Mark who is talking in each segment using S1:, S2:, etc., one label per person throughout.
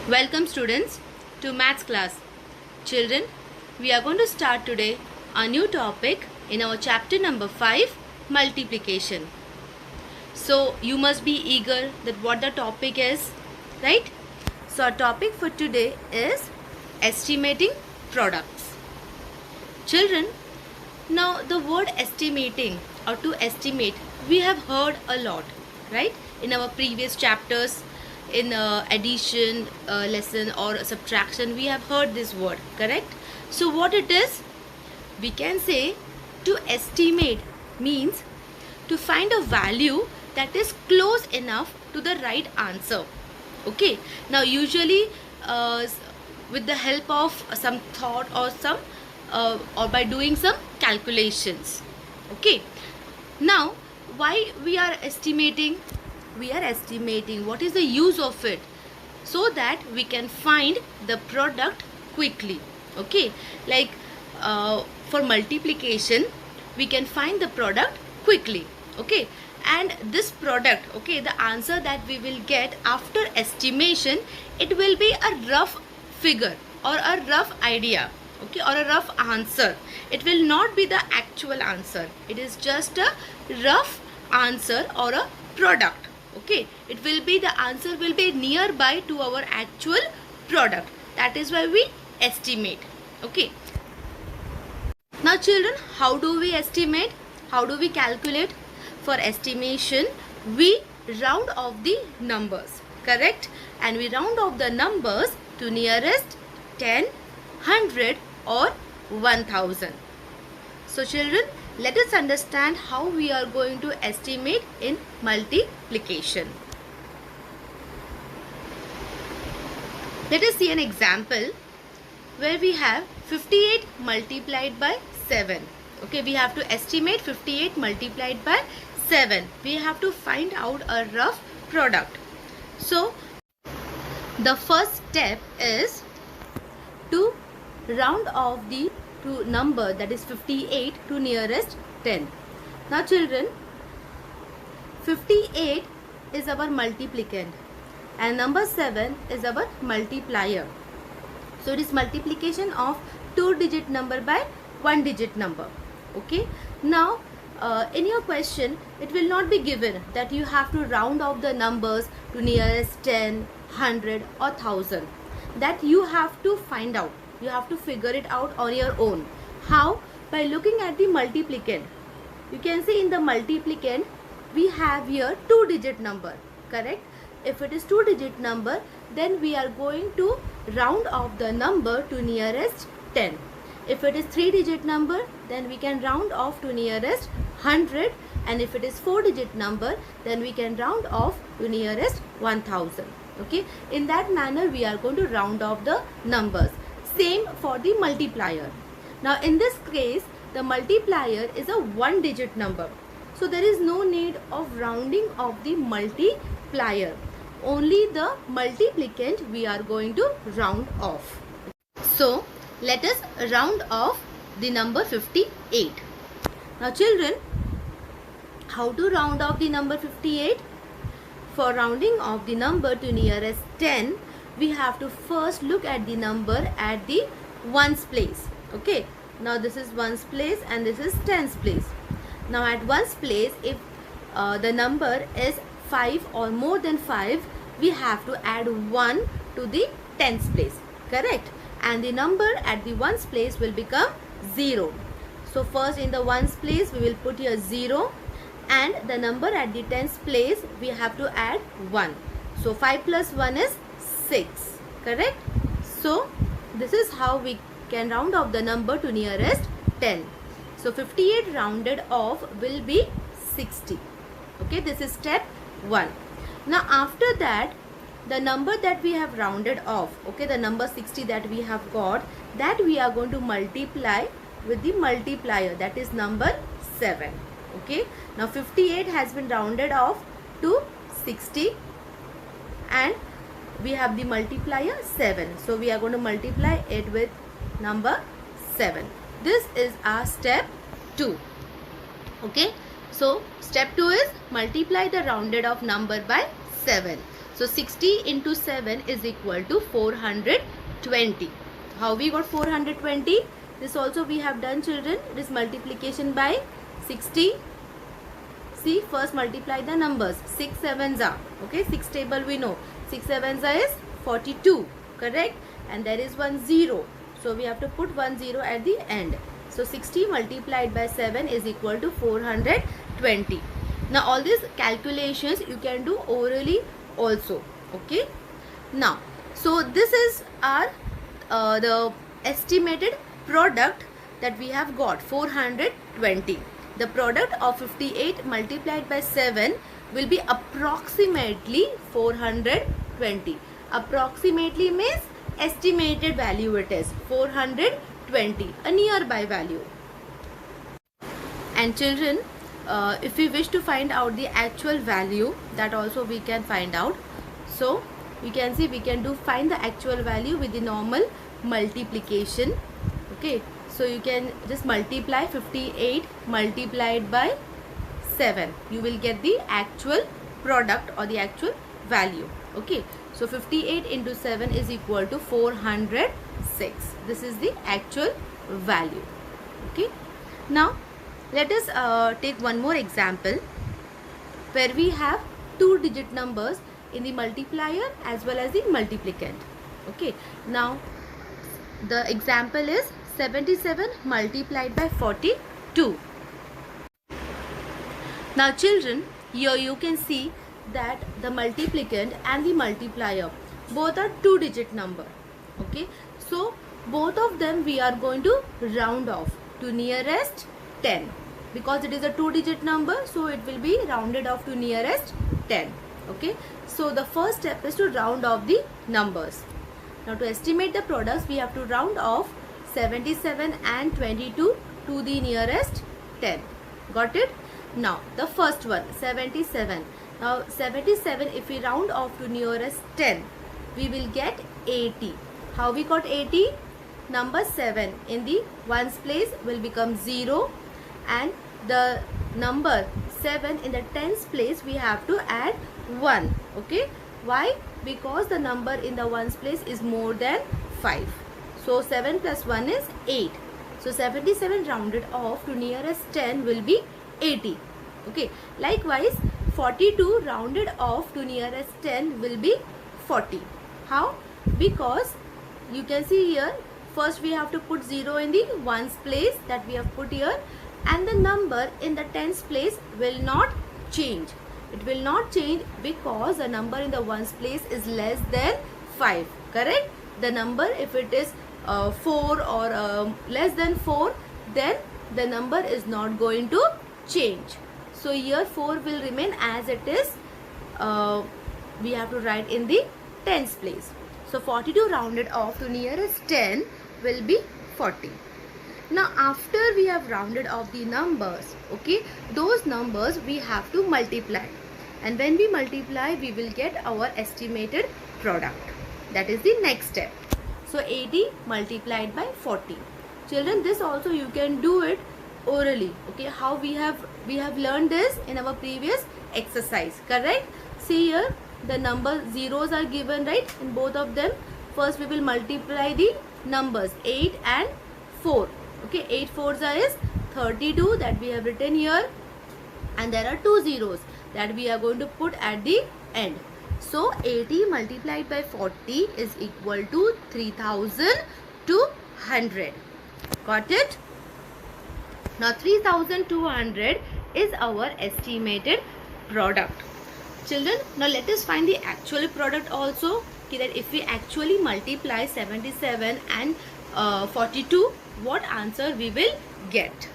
S1: Welcome students to maths class. Children, we are going to start today a new topic in our chapter number 5, multiplication. So you must be eager that what the topic is, right? So our topic for today is estimating products. Children, now the word estimating or to estimate we have heard a lot, right? In our previous chapters, in addition lesson or subtraction, we have heard this word, correct? So what it is? We can say to estimate means to find a value that is close enough to the right answer. Okay, now usually with the help of some thought or some or by doing some calculations. Okay, now why we are estimating? We are estimating what is the use of it, so that we can find the product quickly. Okay, like for multiplication we can find the product quickly. Okay, and this product, okay, the answer that we will get after estimation, it will be a rough figure or a rough idea, okay, or a rough answer. It will not be the actual answer. It is just a rough answer or a product. Okay, it will be, the answer will be nearby to our actual product. That is why we estimate. Okay, now children, how do we estimate? How do we calculate? For estimation, we round off the numbers, correct? And we round off the numbers to nearest 10, 100 or 1000. So children, let us understand how we are going to estimate in multiplication. Let us see an example where we have 58 multiplied by 7. Okay, we have to estimate 58 multiplied by 7. We have to find out a rough product. So the first step is to round off the number, that is 58, to nearest 10. Now children, 58 is our multiplicand and number 7 is our multiplier. So it is multiplication of 2-digit number by 1-digit number. Okay, now in your question it will not be given that you have to round off the numbers to nearest 10, 100 or 1000. That you have to find out. You have to figure it out on your own. How? By looking at the multiplicand. You can see in the multiplicand we have here 2-digit number, correct? If it is 2-digit number, then we are going to round off the number to nearest 10. If it is 3-digit number, then we can round off to nearest 100, and if it is 4-digit number, then we can round off to nearest 1000. Okay, in that manner we are going to round off the numbers. Same for the multiplier. Now in this case, the multiplier is a 1-digit number, so there is no need of rounding off the multiplier. Only the multiplicand we are going to round off. So let us round off the number 58. Now children, how to round off the number 58? For rounding off the number to nearest 10, we have to first look at the number at the ones place. Okay, now this is ones place and this is tens place. Now at ones place, if the number is 5 or more than 5, we have to add 1 to the tens place, correct? And the number at the ones place will become 0. So first in the ones place we will put here 0, and the number at the tens place we have to add 1. So 5 plus 1 is 6, correct? So this is how we can round off the number to nearest 10. So 58 rounded off will be 60. Okay, this is step 1. Now after that, the number that we have rounded off, okay, the number 60 that we have got, that we are going to multiply with the multiplier, that is number 7. Okay, now 58 has been rounded off to 60 and we have the multiplier 7. So we are going to multiply it with number 7. This is our step 2. Okay, so step 2 is multiply the rounded off number by 7. So 60 into 7 is equal to 420. How we got 420? This also we have done, children. It is multiplication by 60. See, first multiply the numbers. 6 sevens are, okay, 6 table we know. 6 sevens are is 42, correct? And there is 1 0. So we have to put 1 0 at the end. So 60 multiplied by 7 is equal to 420. Now all these calculations you can do orally also, okay? Now, so this is our the estimated product that we have got, 420. The product of 58 multiplied by 7 will be approximately 420. Approximately means estimated value, it is 420, a nearby value. And children, if we wish to find out the actual value, that also we can find out. So we can see, we can find the actual value with the normal multiplication. Okay, so you can just multiply 58 multiplied by 7. You will get the actual product or the actual value. Okay, so 58 into 7 is equal to 406. This is the actual value. Okay, now let us take one more example where we have 2-digit numbers in the multiplier as well as the multiplicand. Okay, now the example is 77 multiplied by 42. Now children, here you can see that the multiplicand and the multiplier both are 2-digit number. Okay, so both of them we are going to round off to nearest 10. Because it is a 2-digit number, so it will be rounded off to nearest 10. Okay, so the first step is to round off the numbers. Now to estimate the products, we have to round off 77 and 22 to the nearest 10. Got it? Now the first one, 77. Now 77, if we round off to nearest 10, we will get 80. How we got 80? Number 7 in the ones place will become 0, and the number 7 in the tens place we have to add 1. Okay, why? Because the number in the ones place is more than 5. So 7 plus 1 is 8. So 77 rounded off to nearest 10 will be 80. Okay, likewise 42 rounded off to nearest 10 will be 40. How? Because you can see here, first we have to put 0 in the ones place that we have put here, and the number in the tens place will not change. It will not change because the number in the ones place is less than 5. Correct? The number, if it is 4 or less than 4, then the number is not going to change. So here 4 will remain as it is. We have to write in the tens place. So 42 rounded off to nearest 10 will be 40. Now after we have rounded off the numbers, okay, those numbers we have to multiply, and when we multiply we will get our estimated product. That is the next step. So 80 multiplied by 40. Children, this also you can do it orally. Okay, how we have learned this in our previous exercise, correct? See here, the number zeros are given, right, in both of them. First we will multiply the numbers 8 and 4. Okay, 8 fours is 32 that we have written here, and there are 2 zeros that we are going to put at the end. So 80 multiplied by 40 is equal to 3200. Got it? Now 3200 is our estimated product. Children, now let us find the actual product also. Okay, that if we actually multiply 77 and 42, what answer we will get.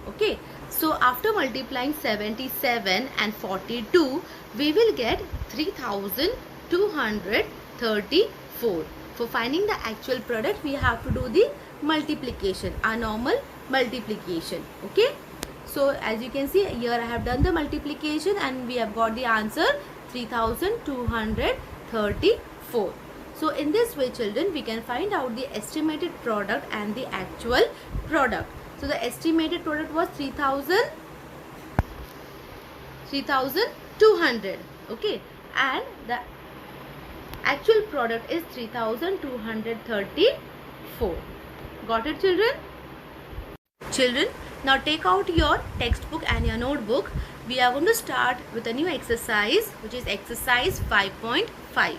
S1: Okay, so after multiplying 77 and 42, we will get 3234. For finding the actual product, we have to do the multiplication, our normal multiplication. Okay, so as you can see here, I have done the multiplication and we have got the answer 3234. So in this way, children, we can find out the estimated product and the actual product. So the estimated product was 3200. Okay, and the Actual product is 3234. Got it, children? Children, now take out your textbook and your notebook. We are going to start with a new exercise, which is exercise 5.5,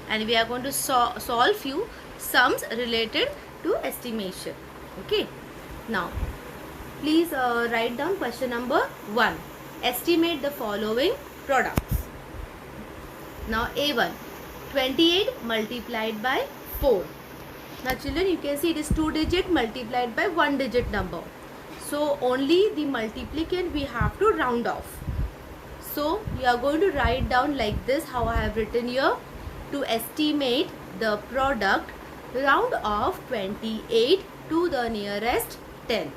S1: and we are going to solve few sums related to estimation. Okay, now please write down question number 1. Estimate the following products. Now A1, 28 multiplied by 4. Now children, you can see it is 2 digit multiplied by 1 digit number. So only the multiplicand we have to round off. So you are going to write down like this, how I have written here. To estimate the product, round off 28 to the nearest 10.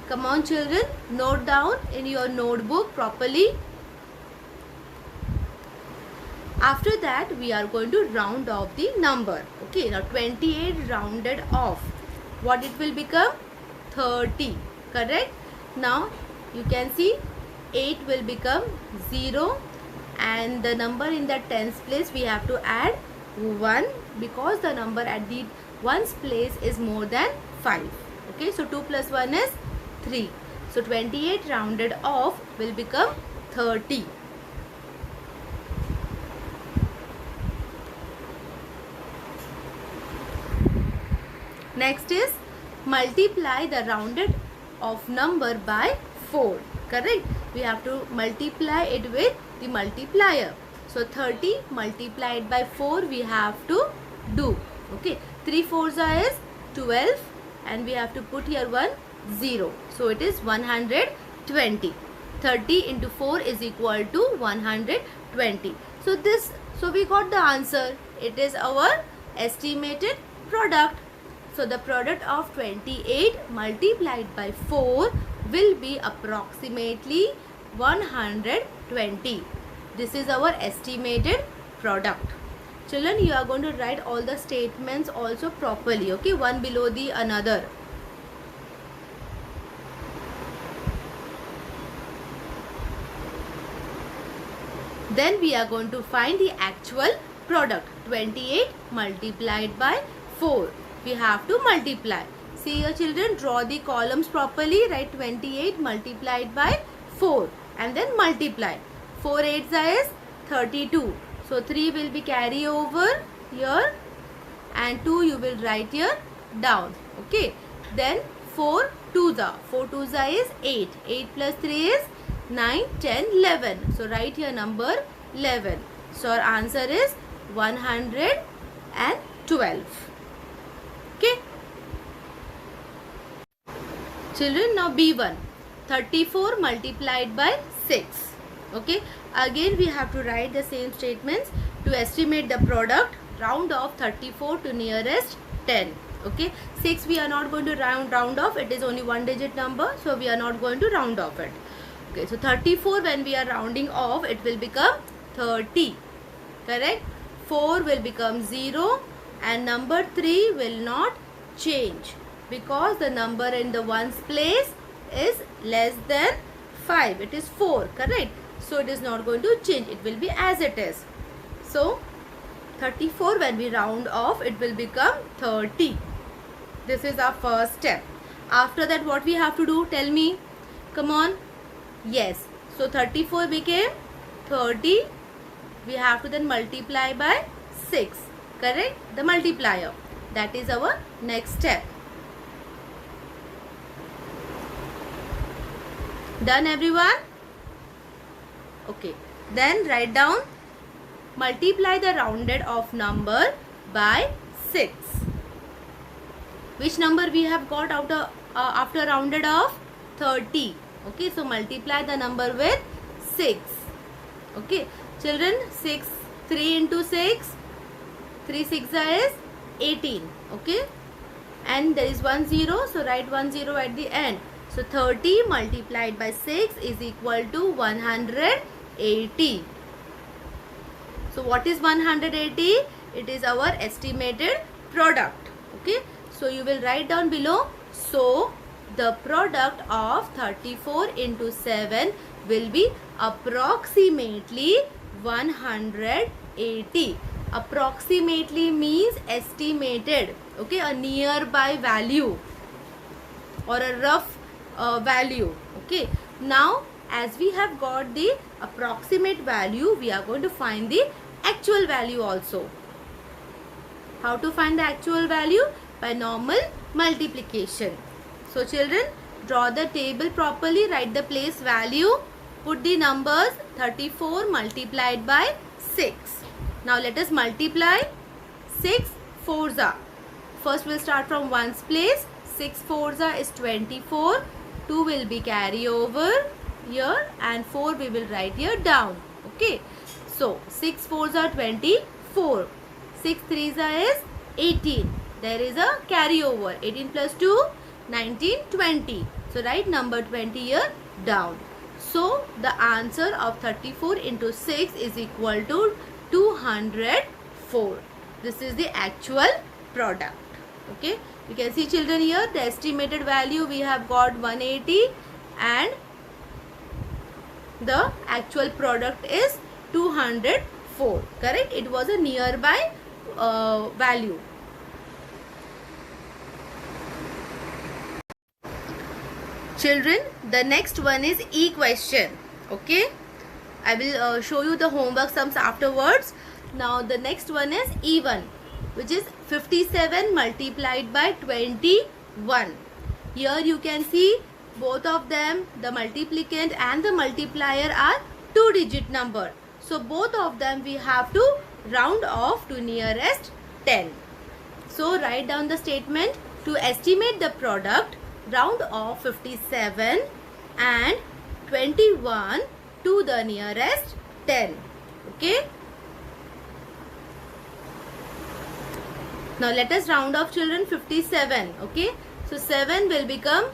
S1: Come on children, note down in your notebook properly. After that, we are going to round off the number. Okay, now 28 rounded off. What it will become? 30. Correct? Now, you can see 8 will become 0. And the number in the tens place, we have to add 1. Because the number at the ones place is more than 5. Okay, so 2 plus 1 is 3. So, 28 rounded off will become 30. Next is multiply the rounded off number by 4. Correct? We have to multiply it with the multiplier. So 30 multiplied by 4 we have to do. Okay. 3 4s is 12 and we have to put here 1 0. So it is 120. 30 into 4 is equal to 120. So we got the answer. It is our estimated product. So the product of 28 multiplied by 4 will be approximately 120. This is our estimated product. Children, you are going to write all the statements also properly. Okay, one below the another. Then we are going to find the actual product. 28 multiplied by 4. We have to multiply. See your children, draw the columns properly. Write 28 multiplied by 4 and then multiply. 4 8s is 32. So 3 will be carry over here and 2 you will write here down. Okay. Then 4 2s are. 4 2s is 8. 8 plus 3 is 9, 10, 11. So write here number 11. So our answer is 112. Okay. Children, now B1. 34 multiplied by 6. Okay. Again we have to write the same statements. To estimate the product, round off 34 to nearest 10. Okay. 6 we are not going to round off. It is only one digit number. So we are not going to round off it. Okay. So 34 when we are rounding off, it will become 30. Correct? 4 will become 0. And number 3 will not change because the number in the ones place is less than 5. It is 4. Correct? So it is not going to change. It will be as it is. So 34 when we round off, it will become 30. This is our first step. After that, what we have to do? Tell me. Come on. Yes. So 34 became 30. We have to then multiply by 6. Correct? The multiplier. That is our next step. Done everyone? Okay. Then write down, multiply the rounded off number by 6. Which number we have got after rounded off? 30. Okay. So multiply the number with 6. Okay. Children, 6, 3 into 6. 3 6 is 18. Okay. And there is 1 0. So write 1 0 at the end. So 30 multiplied by 6 is equal to 180. So what is 180? It is our estimated product. Okay. So you will write down below. So the product of 34 into 7 will be approximately 180. Approximately means estimated, okay, a nearby value or a rough value. Okay, now as we have got the approximate value, we are going to find the actual value also. How to find the actual value? By normal multiplication. So children, draw the table properly, write the place value, put the numbers 34 multiplied by 6. Now let us multiply 6 fours are. First we'll start from ones place. 6 fours are is 24. 2 will be carry over here and 4 we will write here down. Okay. So 6 fours are 24. 6 threes are is 18. There is a carry over. 18 plus 2, 19, 20. So write number 20 here down. So the answer of 34 into 6 is equal to 204. This is the actual product. Okay. You can see children here the estimated value we have got 180 and the actual product is 204. Correct? It was a nearby value. Children, the next one is E question. Okay, I will show you the homework sums afterwards. Now the next one is E1, which is 57 multiplied by 21. Here you can see both of them, the multiplicand and the multiplier, are 2-digit number. So both of them we have to round off to nearest 10. So write down the statement: to estimate the product, round off 57 and 21 to the nearest 10. Okay. Now let us round off children 57. Okay. So 7 will become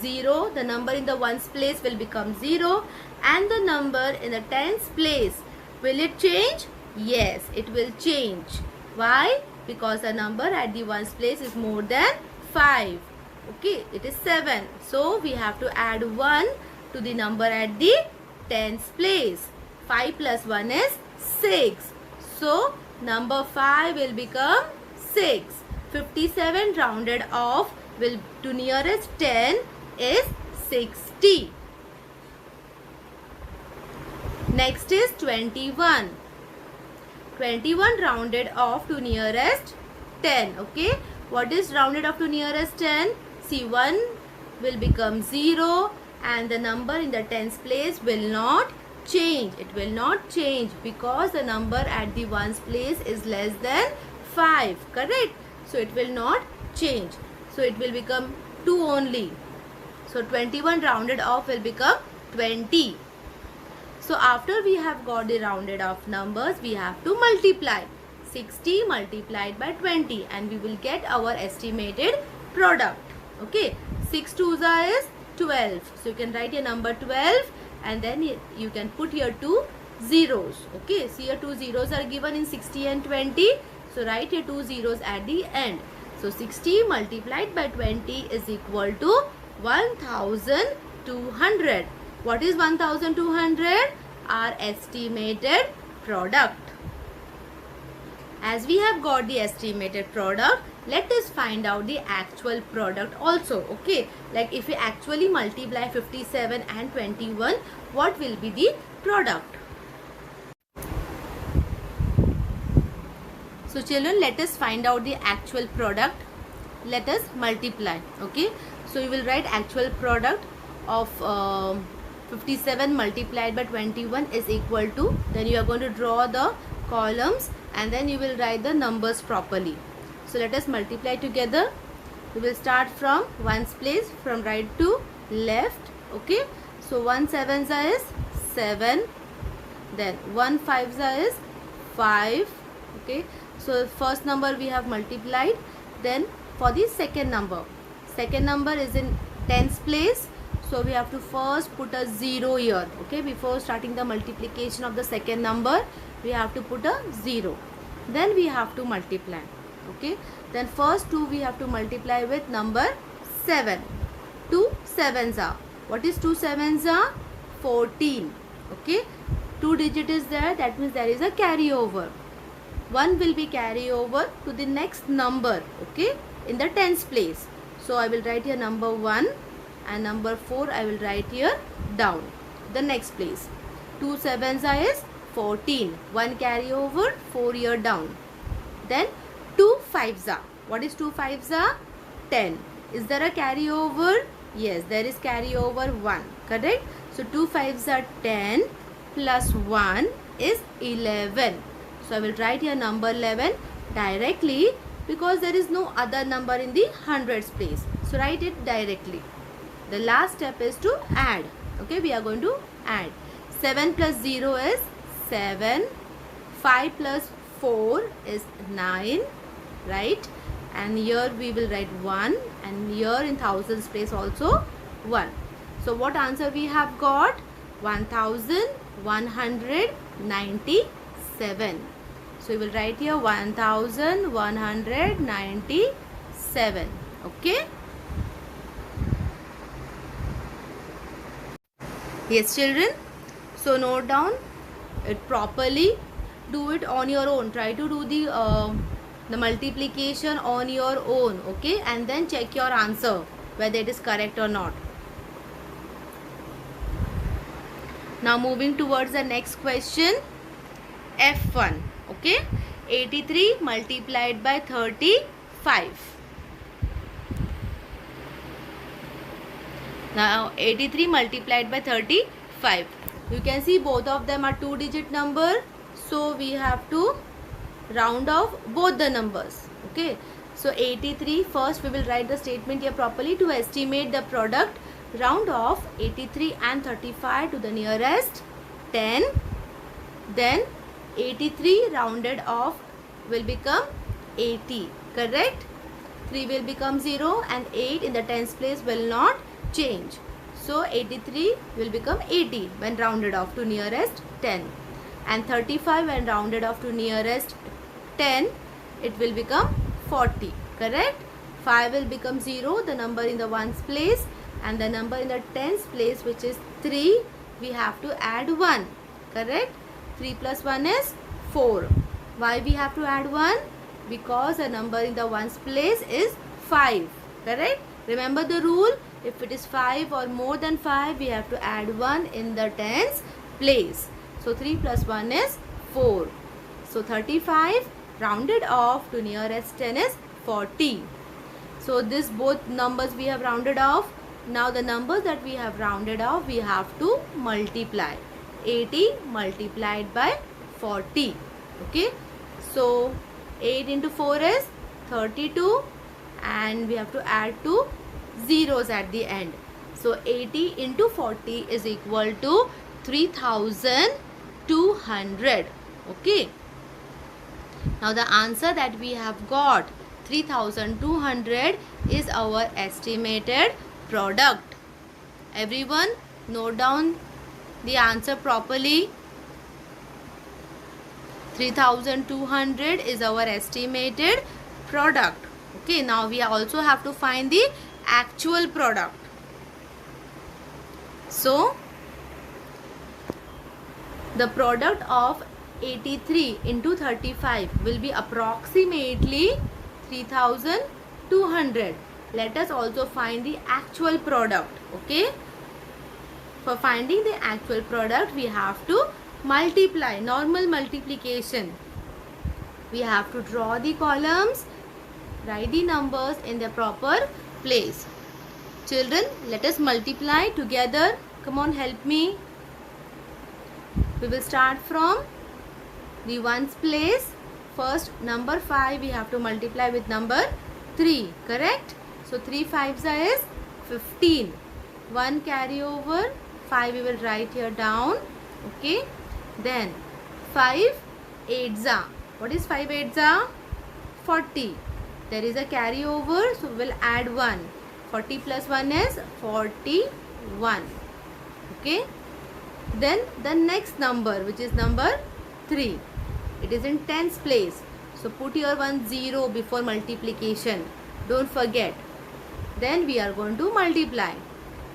S1: 0. The number in the ones place will become 0. And the number in the tens place, will it change? Yes, it will change. Why? Because the number at the ones place is more than 5. Okay, it is 7. So we have to add 1 to the number at the tens place. 5 plus 1 is 6. So number 5 will become 6. 57 rounded off will to nearest 10 is 60. Next is 21. 21 rounded off to nearest 10. Okay, what is rounded off to nearest 10? See, 1 will become 0 and the number in the tens place will not change. It will not change because the number at the ones place is less than 5. Correct? So it will not change. So it will become 2 only. So 21 rounded off will become 20. So after we have got the rounded off numbers, we have to multiply. 60 multiplied by 20 and we will get our estimated product. Okay, 6 twos is 12. So you can write your number 12 and then you can put here 2 zeros. Okay, see here 2 zeros are given in 60 and 20. So write here 2 zeros at the end. So 60 multiplied by 20 is equal to 1200. What is 1200? Our estimated product. As we have got the estimated product, let us find out the actual product also. Okay, like if we actually multiply 57 and 21, what will be the product? So children, let us find out the actual product. Let us multiply. Okay, so you will write actual product of 57 multiplied by 21 is equal to, then you are going to draw the columns and then you will write the numbers properly. So let us multiply together. We will start from ones place, from right to left. Okay, so 1 sevens is 7, then 1 fives is 5. Okay, so first number we have multiplied. Then for the second number is in tens place, so we have to first put a 0 here. Okay, before starting the multiplication of the second number, we have to put a 0. Then we have to multiply. Okay, then first 2 we have to multiply with number 7. 2 sevens are, what is 2 sevens are? 14. Okay, 2 digit is there, that means there is a carryover. 1 will be carry over to the next number, okay, in the tens place. So I will write here number 1 and number 4 I will write here down the next place. 2 sevens is 14, 1 carry over, 4 here down. Then 2 fives are, what is 2 fives are? 10. Is there a carry over? Yes, there is carry over 1, correct? So 2 fives are 10 plus 1 is 11. So I will write here number 11 directly because there is no other number in the hundreds place. So write it directly. The last step is to add. Okay, we are going to add. 7 plus 0 is 7. 5 plus 4 is 9, right? And here we will write 1, and here in thousands place also 1. So what answer we have got? 1197. So we will write here 1197. Okay. Yes, children. So note down it properly. Do it on your own. Try to do the multiplication on your own. Okay, and then check your answer whether it is correct or not. Now moving towards the next question. F1. Okay, 83 multiplied by 35. Now 83 multiplied by 35. You can see both of them are 2-digit number. So we have to round off both the numbers. Okay. So 83, first we will write the statement here properly. To estimate the product, round off 83 and 35 to the nearest 10. Then 83 rounded off will become 80. Correct? 3 will become 0 and 8 in the tens place will not change. So 83 will become 80 when rounded off to nearest 10. And 35 when rounded off to nearest 10, it will become 40. Correct? 5 will become 0, the number in the ones place, and the number in the tens place, which is 3, we have to add 1. Correct? 3 plus 1 is 4. Why we have to add 1? Because the number in the ones place is 5. Correct? Remember the rule. If it is 5 or more than 5, we have to add 1 in the tens place. So 3 plus 1 is 4. So 35 rounded off to nearest 10 is 40. So this both numbers we have rounded off. Now the numbers that we have rounded off, we have to multiply. 80 multiplied by 40. Okay. So 8 into 4 is 32, and we have to add 2 zeros at the end. So 80 into 40 is equal to 3200. Okay. Now the answer that we have got, 3200, is our estimated product. Everyone note down the answer properly. 3200 is our estimated product. Okay, now we also have to find the actual product. So the product of 83 into 35 will be approximately 3200. Let us also find the actual product. Okay, for finding the actual product, we have to multiply, normal multiplication. We have to draw the columns, write the numbers in their proper place. Children, let us multiply together. Come on, help me. We will start from the ones place. First, number 5 we have to multiply with number 3. Correct? So 3 fives is 15. 1 carry over, 5 we will write here down. Okay. Then 5 eights are. What is 5 eights are? 40. There is a carry over, so we will add 1. 40 plus 1 is 41. Okay. Then the next number, which is number 3. It is in tens place. So put your 1 0 before multiplication. Don't forget. Then we are going to multiply.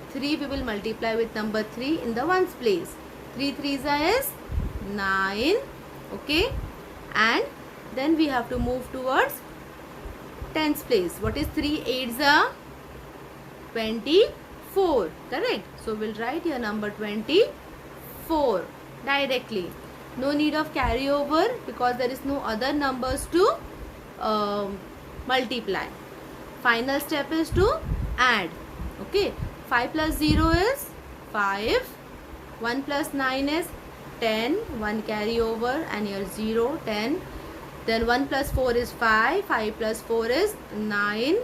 S1: 3 we will multiply with number 3 in the ones place. 3 threes is 9. Okay. And then we have to move towards tens place. What is 3 8s are 24, correct? So we'll write here number 24 directly. No need of carryover because there is no other numbers to multiply. Final step is to add. Okay, 5 plus 0 is 5, 1 plus 9 is 10, 1 carry over, and here 0, 10. Then 1 plus 4 is 5, 5 plus 4 is 9,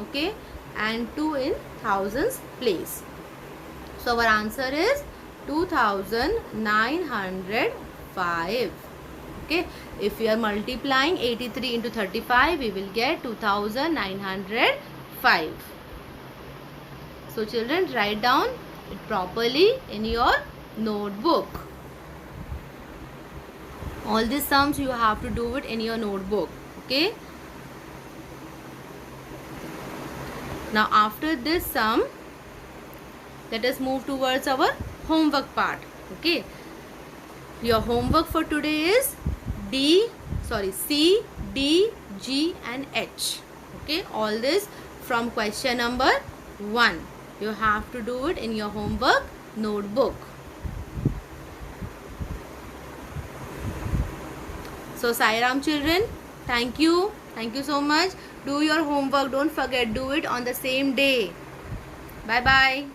S1: okay, and 2 in thousands place. So our answer is 2905. Okay, if we are multiplying 83 into 35, we will get 2905. So children, write down it properly in your notebook. All these sums you have to do it in your notebook. Okay. Now after this sum, let us move towards our homework part. Okay. Your homework for today is C, D, G and H. Okay. All this from question number 1. You have to do it in your homework notebook. So Sai Ram children, thank you. Thank you so much. Do your homework. Don't forget, do it on the same day. Bye bye.